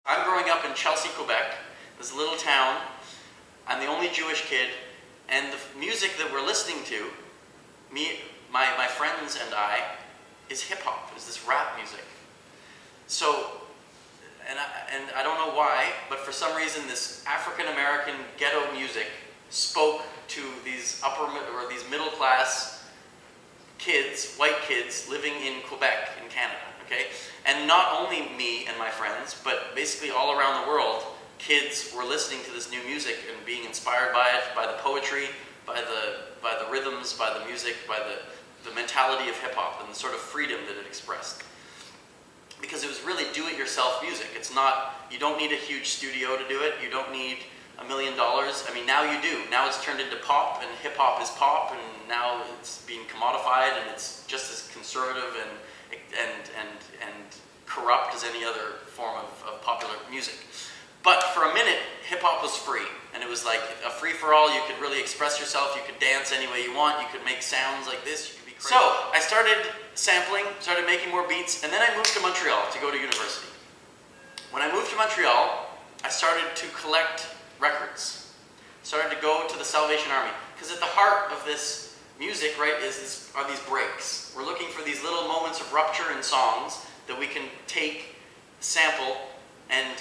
I'm growing up in Chelsea, Quebec, this little town. I'm the only Jewish kid, and the music that we're listening to, my friends and I, is hip-hop, is this rap music. So, and I don't know why, but for some reason this African-American ghetto music spoke to these these middle-class kids, white kids, living in Quebec, in Canada, okay? And not only me and my friends, but basically all around the world, kids were listening to this new music and being inspired by it, by the poetry, by the rhythms, by the music, by the mentality of hip-hop and the sort of freedom that it expressed. Because it was really do-it-yourself music. It's not, you don't need a huge studio to do it, you don't need $1 million. I mean, now you do. Now it's turned into pop, and hip-hop is pop, and now it's being commodified, and it's just as conservative and corrupt as any other form of popular music. But for a minute, hip-hop was free, and it was like a free-for-all. You could really express yourself, you could dance any way you want, you could make sounds like this, you could be crazy. So, I started sampling, started making more beats, and then I moved to Montreal to go to university. When I moved to Montreal, I started to collect records. Started to go to the Salvation Army, because at the heart of this music, right, are these breaks. We're looking for these little moments of rupture in songs that we can take, sample, and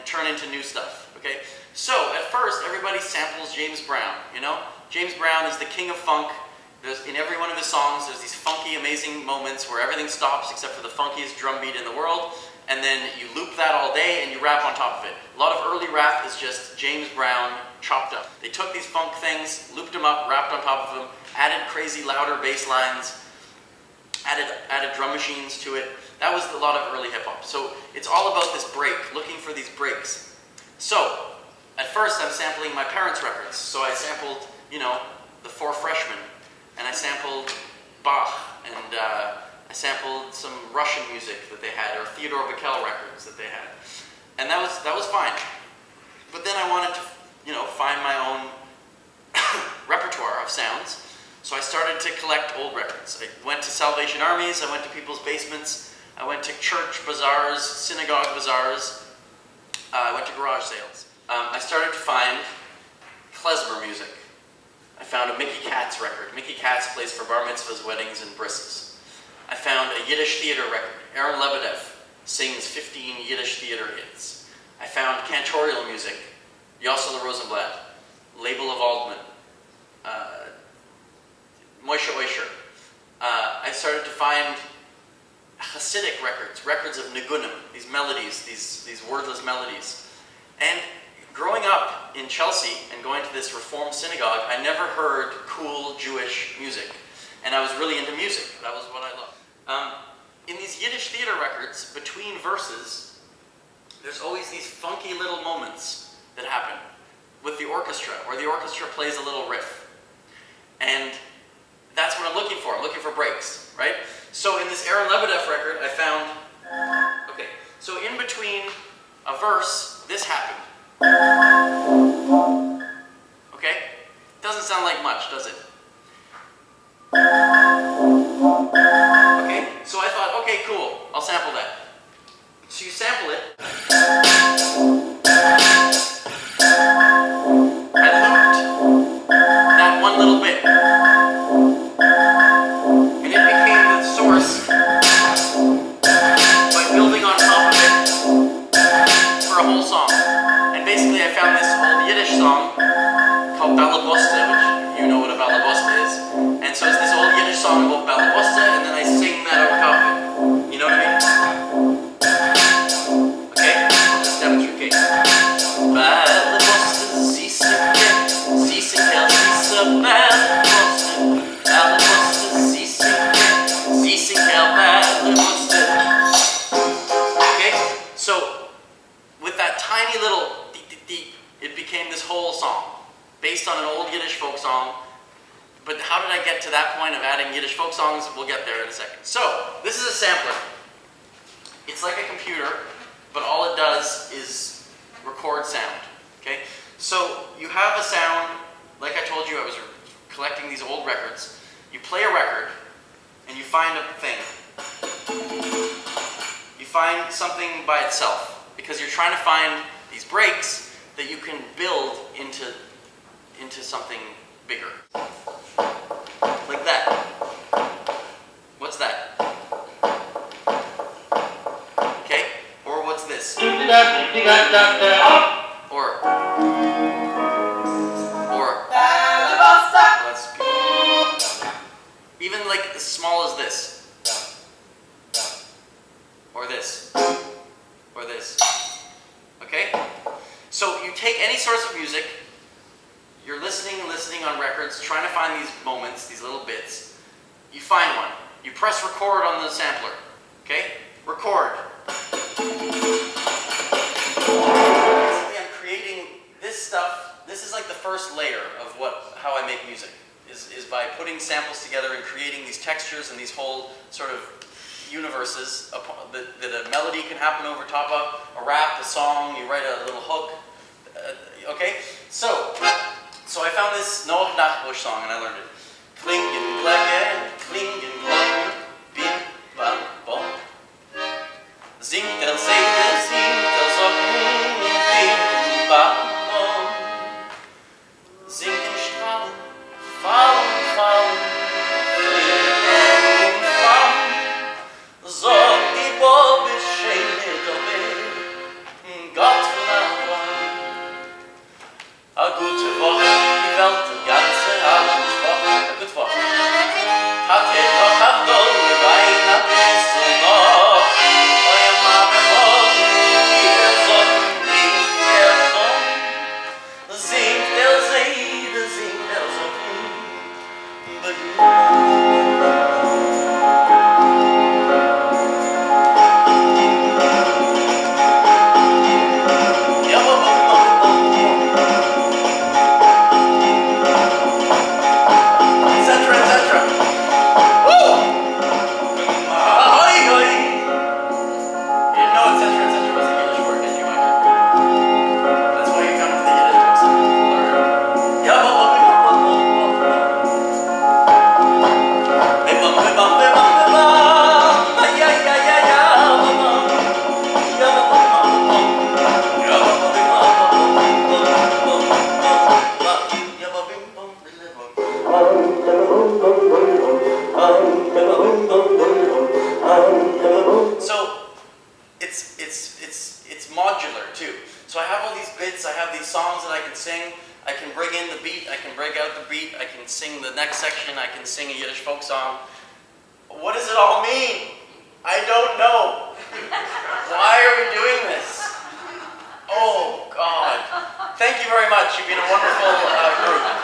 turn into new stuff, okay? So, at first, everybody samples James Brown, you know? James Brown is the king of funk. In every one of his songs, there's these funky, amazing moments where everything stops except for the funkiest drum beat in the world, and then you loop that all day and you rap on top of it. A lot of early rap is just James Brown chopped up. They took these funk things, looped them up, rapped on top of them, added crazy, louder bass lines, added drum machines to it. That was a lot of early hip-hop. So it's all about this break, looking for these breaks. So, at first I'm sampling my parents' records. So I sampled, you know, the Four Freshmen, and I sampled Bach, and I sampled some Russian music that they had, or Theodore Bickel records that they had. And that was fine. But then I wanted to, you know, find my own repertoire of sounds. So I started to collect old records. I went to Salvation Armies, I went to people's basements, I went to church bazaars, synagogue bazaars, I went to garage sales. I started to find klezmer music. I found a Mickey Katz record. Mickey Katz plays for bar mitzvahs, weddings, and brises. I found a Yiddish theater record. Aaron Lebedev sings 15 Yiddish theater hits. I found cantorial music. Yossele Rosenblatt, Label of Aldman, Moshe Oisher. I started to find Hasidic records of nigunim, these melodies, these wordless melodies. And growing up in Chelsea and going to this Reform synagogue, I never heard cool Jewish music. And I was really into music. That was what I loved. In these Yiddish theater records, between verses, there's always these funky little moments that happen with the orchestra, where the orchestra plays a little riff. And that's what I'm looking for. I'm looking for breaks, right? So in this Aaron Lebedev record, I found, okay, so in between a verse, this happened. Okay? Doesn't sound like much, does it? Okay, so I thought, okay, cool, I'll sample that. So you sample it. I looped that one little bit. And it became the source by building on top of it for a whole song. And basically I found this old Yiddish song called Balabosta, which you know what a Balabosta is. And so it's this old Yiddish song about Balabosta, and then I sing that over top of it. You know what I mean? Okay? I'll just demonstrate. Balabosta, Ziesinkel, Ziesinkel, Balabosta, Balabosta, Ziesinkel, Ziesinkel, Balabosta. Okay? So, with that tiny little deep, it became this whole song, based on an old Yiddish folk song. But how did I get to that point of adding Yiddish folk songs? We'll get there in a second. So, this is a sampler. It's like a computer, but all it does is record sound, okay? So, you have a sound, like I told you, I was collecting these old records. You play a record, and you find a thing. You find something by itself, because because you're trying to find these breaks that you can build into something bigger. Like that. What's that? Okay? Or what's this? Or that's even like as small as this. Or this. Or this. Okay? So you take any source of music, you're listening on records, trying to find these moments, these little bits. You find one. You press record on the sampler. Okay? Record. Basically, I'm creating this stuff. This is like the first layer of how I make music. Is by putting samples together and creating these textures and these whole sort of universes that a melody can happen over top of, a rap, a song, you write a little hook. Okay? So I found this Noah Nachbush song and I learned it. Klingen, Glocke, klingen, Glocken, bim, bam, bom. Singt der Seele, singt der Socken, bim, bam, bom. Singt in Strahlen, fallen, fallen, fliegen, flammen. Sog die Bobbe, schöne Dobe, Gott von Anfang. A gute Woche, die Welt, die ganze Abendwoche, a gute Woche. Hat noch am Dolge Wein, a bisschen noch. Euer Mame morgen, ihr Sonnen in der Sonne. Singt der Seele, singt der Sonnen. So it's modular too. So I have all these bits, I have these songs that I can sing, I can bring in the beat, I can break out the beat, I can sing the next section, I can sing a Yiddish folk song. What does it all mean? I don't know. Why are we doing this? Oh God. Thank you very much. You've been a wonderful group.